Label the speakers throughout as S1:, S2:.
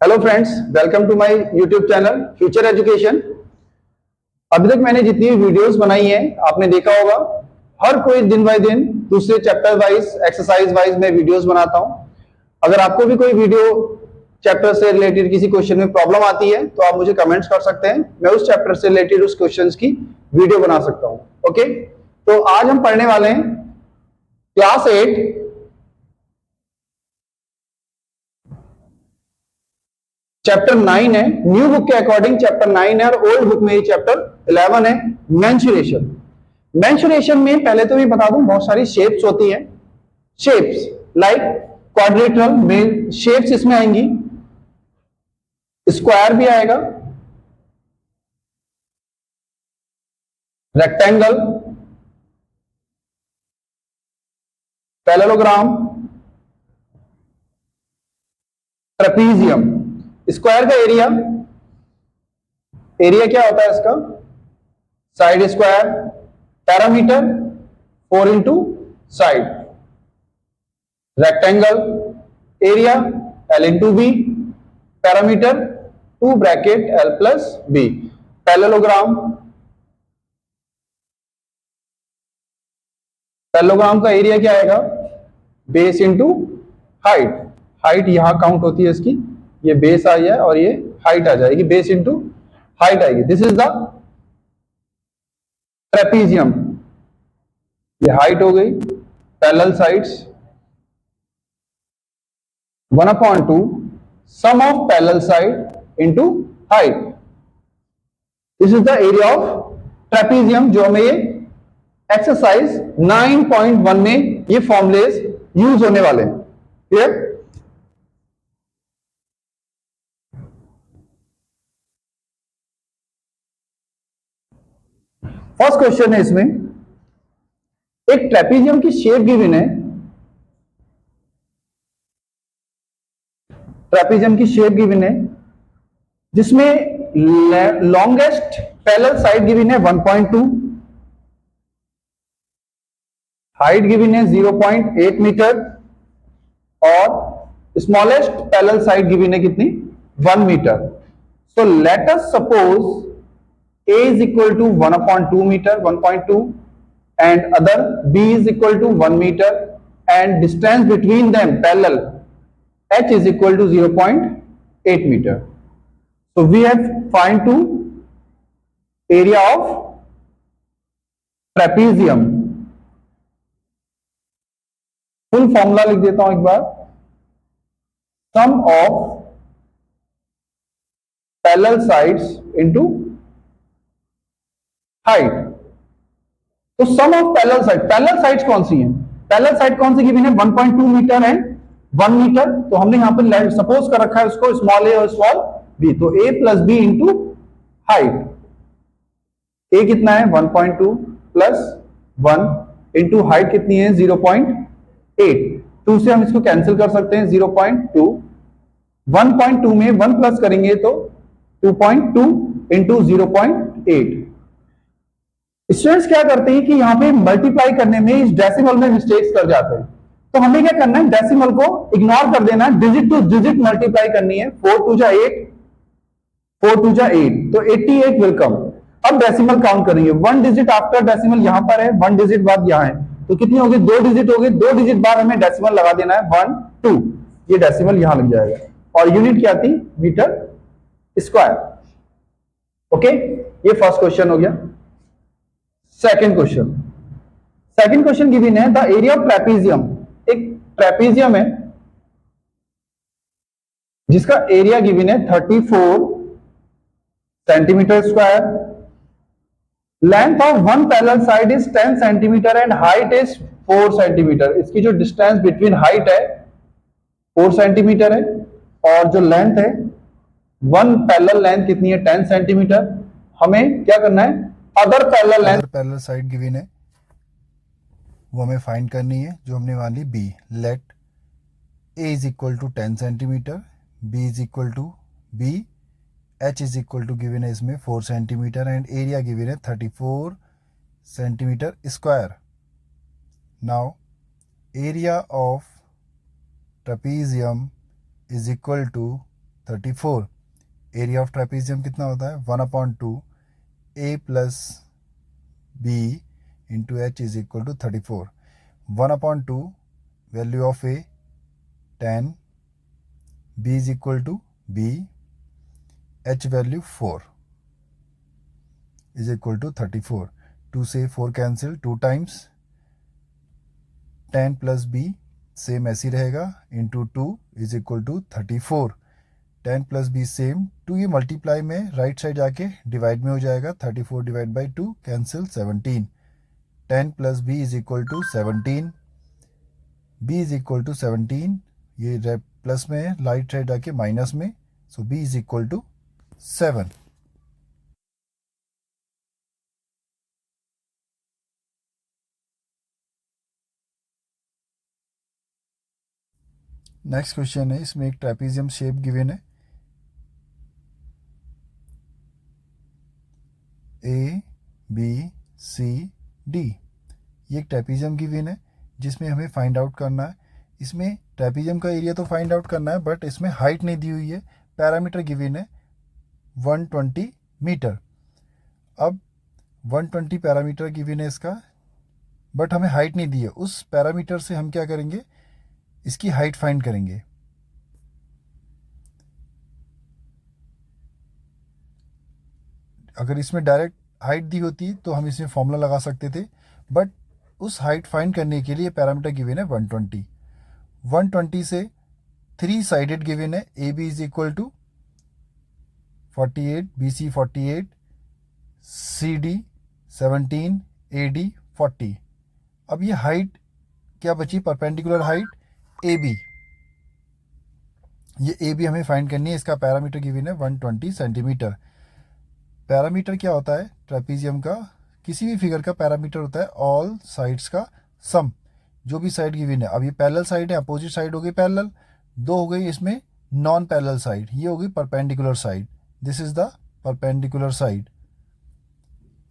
S1: Hello friends, welcome to my YouTube channel Future Education. अभी तक मैंने जितनी वीडियोस बनाई हैं आपने देखा होगा, हर कोई दिन बाय दिन दूसरे चैप्टर वाइज एक्सरसाइज वाइज मैं वीडियोस बनाता हूं। अगर आपको भी कोई वीडियो चैप्टर से रिलेटेड किसी क्वेश्चन में प्रॉब्लम आती है तो आप मुझे कमेंट्स कर सकते हैं, मैं उस चैप्टर से रिलेटेड उस क्वेश्चन की वीडियो बना सकता हूं। ओके, तो आज हम पढ़ने वाले हैं क्लास 8 चैप्टर 9 है। न्यू बुक के अकॉर्डिंग चैप्टर 9 है और ओल्ड बुक में ये चैप्टर 11 है, मेंसुरेशन। मेंसुरेशन में पहले तो मैं बता दूं बहुत सारी शेप्स होती हैं। शेप्स लाइक क्वाड्रिलेटरल में शेप्स इसमें आएंगी, स्क्वायर भी आएगा, रेक्टेंगल, पैरेललोग्राम, ट्रेपीजियम। स्क्वायर का एरिया क्या होता है इसका? Side square, perimeter 4 into side. Rectangle area L into B, perimeter 2 bracket L plus B. Parallelogram का एरिया क्या आएगा? Base into height. हाइट यहां काउंट होती है इसकी, ये बेस आई है और ये हाइट आ जाएगी, बेस इंटू हाइट आएगी। This is the trapezium. ये हाइट हो गई, parallel sides 1/2 sum of parallel side into height. This is the area of trapezium, जो हमें ये एक्सरसाइज 9.1 में ये फॉर्मुलेज यूज होने वाले हैं। क्लियर? फर्स्ट क्वेश्चन है इसमें, एक ट्रेपीजियम की शेप गिवन है। ट्रेपीजियम की शेप गिवन है जिसमें लॉन्गेस्ट पैरेलल साइड गिवन है 1.2, हाइट गिवन है 0.8 मीटर और स्मॉलेस्ट पैरेलल साइड गिवन है कितनी? 1 metre. So let us suppose A is equal to 1/2 meter, 1.2, and other B is equal to 1 meter, and distance between them parallel H is equal to 0.8 meter. So we have find to area of trapezium. Full formula लिख देता हूं एक बार, sum of parallel sides into height. तो सम of parallel sides कौन सी हैं? Parallel side कौन सी given है? 1.2 metre and 1 metre. तो हमने यहां पर सपोज कर रखा है उसको स्मॉल ए और स्मॉल बी, तो a plus B into height. a कितना है? 1.2 प्लस 1 इंटू हाइट कितनी है? 0.8। 2 से हम इसको कैंसिल कर सकते हैं, 0.2। 1.2 में 1 प्लस करेंगे तो 2.2 इंटू 0.8। स्टूडेंट्स क्या करते हैं कि यहाँ पे मल्टीप्लाई करने में इस डेसिमल में मिस्टेक्स कर जाते हैं, तो हमें क्या करना है? डेसिमल को इग्नोर कर देना है, डिजिट टू डिजिट मल्टीप्लाई करनी है। 4 2 जा 8, 4 2 जा 8, तो 88 विल कम। अब डेसिमल काउंट करेंगे, 1 डिजिट आफ्टर डेसिमल यहां पर है, 1 डिजिट बाद यहां है, तो कितनी होगी? 2 डिजिट होगी। 2 डिजिट बाद हमें डेसिमल लगा देना है 1 2, ये डेसिमल यहां लग जाएगा और यूनिट क्या थी? Metre square. ओके, ये फर्स्ट क्वेश्चन हो गया। सेकंड क्वेश्चन गिवन है द एरिया ऑफ ट्रेपीजियम। एक ट्रेपीजियम है जिसका एरिया गिवन है 34 centimetre square, length of one parallel side is 10 centimetre and height is 4 centimetre. इसकी जो डिस्टेंस बिटवीन हाइट है 4 सेंटीमीटर है और जो लेंथ है वन पैरेलल लेंथ कितनी है? 10 सेंटीमीटर। हमें क्या करना है? अदर पैरेलल
S2: साइड गिवन है वो हमें फाइंड करनी है, जो हमने मान ली B। Let A is equal to 10 centimetre, B is equal to B, H is equal to given है इसमें 4 सेंटीमीटर एंड एरिया गिवन है 34 centimetre square. Now area of trapezium is equal to 34। Area of trapezium कितना होता है 1/2 ए plus B into H is equal to 34। 1/2 value of A 10, b is equal to b, h value 4 is equal to 34. 2 से 4 cancel, 2 times 10 plus b same ऐसी रहेगा into 2 is equal to 34। 10 plus b same, 2 ये multiply में right side जाके divide में हो जाएगा, 34 divide by 2 cancel 17। 10 plus b is equal to 17, b is equal to 17, ये प्लस में है, राइट साइड जाके माइनस में, so b is equal to 7। Next question है, इसमें एक ट्रेपीजियम शेप गिवन है, ए बी सी डी। ये एक ट्रेपीजियम गिवन है जिसमें हमें फाइंड आउट करना है। इसमें ट्रेपीजियम का एरिया तो फाइंड आउट करना है, बट इसमें हाइट नहीं दी हुई है। पैरामीटर गिवन है 120 मीटर। अब 120 पैरामीटर गिवन है इसका, बट हमें हाइट नहीं दी है। उस पैरामीटर से हम क्या करेंगे, इसकी हाइट फाइंड करेंगे। अगर इसमें डायरेक्ट हाइट दी होती तो हम इसमें फॉर्मूला लगा सकते थे, बट उस हाइट फाइंड करने के लिए पैरामीटर गिवन है 120। 120 से 3 साइडेड गिवन है, a b is equal to 48, b c 48, c d 17, a d 40। अब ये हाइट क्या बची, परपेंडिकुलर हाइट ए बी। ये ए बी हमें फाइंड करनी है, इसका पैरामीटर गिवन है 120 सेंटीमीटर। पैरामीटर क्या होता है ट्रेपीजियम का, किसी भी फिगर का पैरामीटर होता है ऑल साइड्स का सम, जो भी साइड गिवन है। अब ये पैरेलल साइड है, अपोजिट साइड हो गई पैरेलल, 2 हो गई इसमें नॉन पैरेलल साइड, ये हो गई perpendicular side, this is the perpendicular side.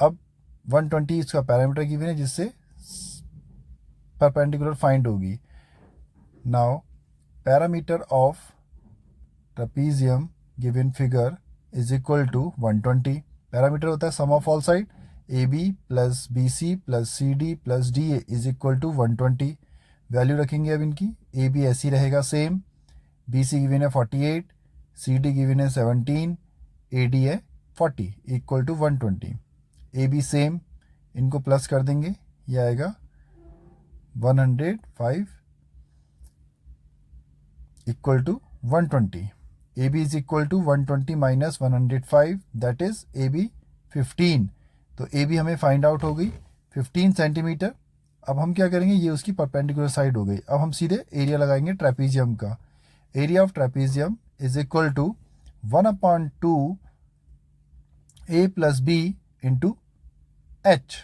S2: अब 120 इसका पैरामीटर गिवन है जिससे परपेंडिकुलर फाइंड होगी। Now parameter of trapezium given figure is equal to 120। Parameter होता है sum of all side, A B plus B C plus C D plus D A is equal to 120। Value रखेंगे अब इनकी, A B ऐसी रहेगा same, B C given है 48, c D given है 17, a d है 40 equal to 120। A b same, इनको plus कर देंगे, ये आएगा 105 equal to 120। A b is equal to 120 minus 105, that is a b 15। तो ए बी हमें फाइंड आउट हो गई 15 सेंटीमीटर। अब हम क्या करेंगे, ये उसकी परपेंडिकुलर साइड हो गई। अब हम सीधे एरिया लगाएंगे ट्रेपीजियम का। Area of trapezium is equal to 1/2 A plus B into h.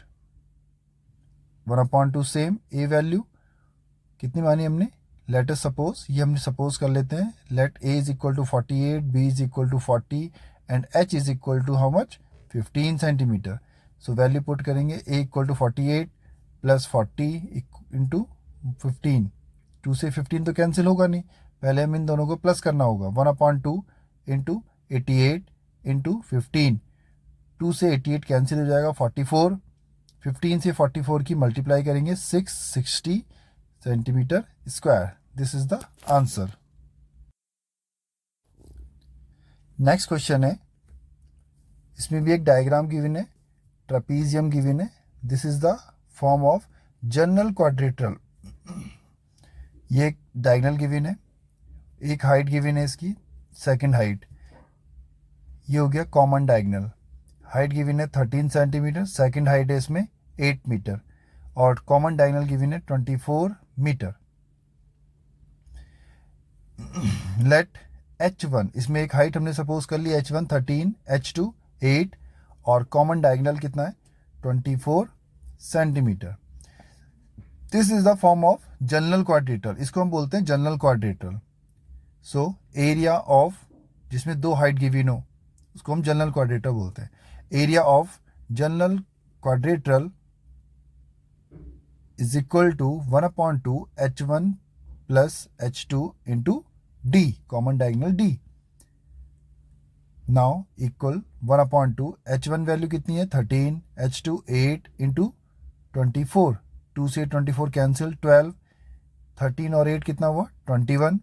S2: 1/2 same, a value कितनी मानी हमने, लेट अस सपोज, ये हमने सपोज कर लेते हैं, let a is equal to 48, b is equal to 40 and h is equal to how much 15 centimetre. So value put करेंगे, a equal to 48 plus 40 into 15। 2 से 15 तो कैंसिल होगा नहीं, पहले हम इन दोनों को प्लस करना होगा। 1/2 इंटू 88 इंटू 15, 2 से 88 कैंसिल हो जाएगा 44। 15 से 44 की मल्टीप्लाई करेंगे 660 centimetre square. This is the answer. Next question है, इसमें भी एक डायग्राम गिवन है, ट्रेपीजियम गिवन है, this is the form of general quadrilateral. ये एक डायगोनल गिवन है, एक हाइट गिवन है इसकी, सेकंड हाइट, ये हो गया कॉमन डायगोनल। हाइट गिवन है 13 सेंटीमीटर, सेकंड हाइट है इसमें 8 मीटर, और कॉमन डायगोनल गिवन है 24 मीटर। लेट H1, इसमें एक हाइट हमने सपोज कर ली H1 13, H2 8, और कॉमन डायगोनल कितना है 24 centimetre. This is the form of general quadrilateral, इसको हम बोलते हैं general quadrilateral. So area of, जिसमें 2 हाइट गिवन हो, उसको हम जनरल क्वाड्रिलेटरल बोलते हैं। Area of general quadrilateral is equal to 1/2 H1 plus H2 into D, common diagonal D। Now equal 1/2, h1 value कितनी है 13, h2 8 इंटू 24, 2 से 24 कैंसिल, 12, 13 और 8 कितना हुआ 21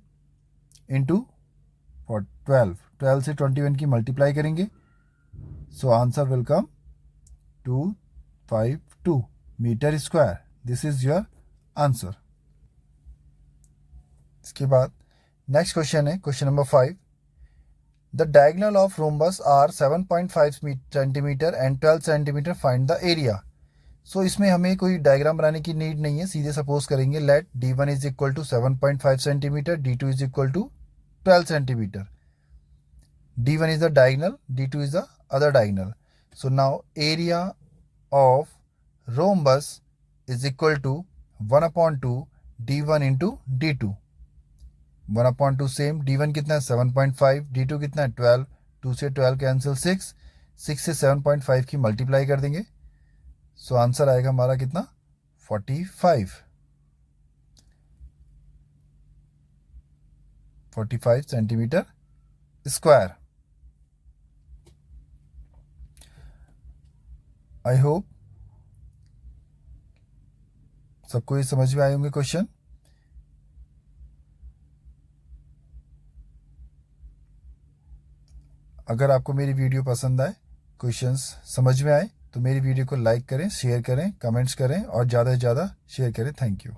S2: इंटू 12, 12 से 21 की मल्टीप्लाई करेंगे, so answer will come 252 metre square. This is your answer. इसके बाद नेक्स्ट क्वेश्चन है question number 5। The diagonal of rhombus are 7.5 centimetre and 12 centimetre, find the area. So इसमें हमें कोई डायग्राम बनाने की नीड नहीं है, सीधे सपोज करेंगे let d1 is equal to 7.5 centimetre, d2 is equal to 12 centimetre. d1 is the diagonal, d2 is the other diagonal. So now area of rhombus is equal to 1/2 d1 into d2। 1/2 same, d1 कितना है 7.5, d2 कितना है 12, 2 से 12 cancel, 6 से 7.5 की multiply कर देंगे, so answer आएगा हमारा कितना 45 सेंटीमीटर स्क्वायर। आई होप सबको ये समझ में आए होंगे क्वेश्चन। अगर आपको मेरी वीडियो पसंद आए, क्वेश्चंस समझ में आए, तो मेरी वीडियो को लाइक करें, शेयर करें, कमेंट्स करें और ज़्यादा से ज़्यादा शेयर करें। Thank you.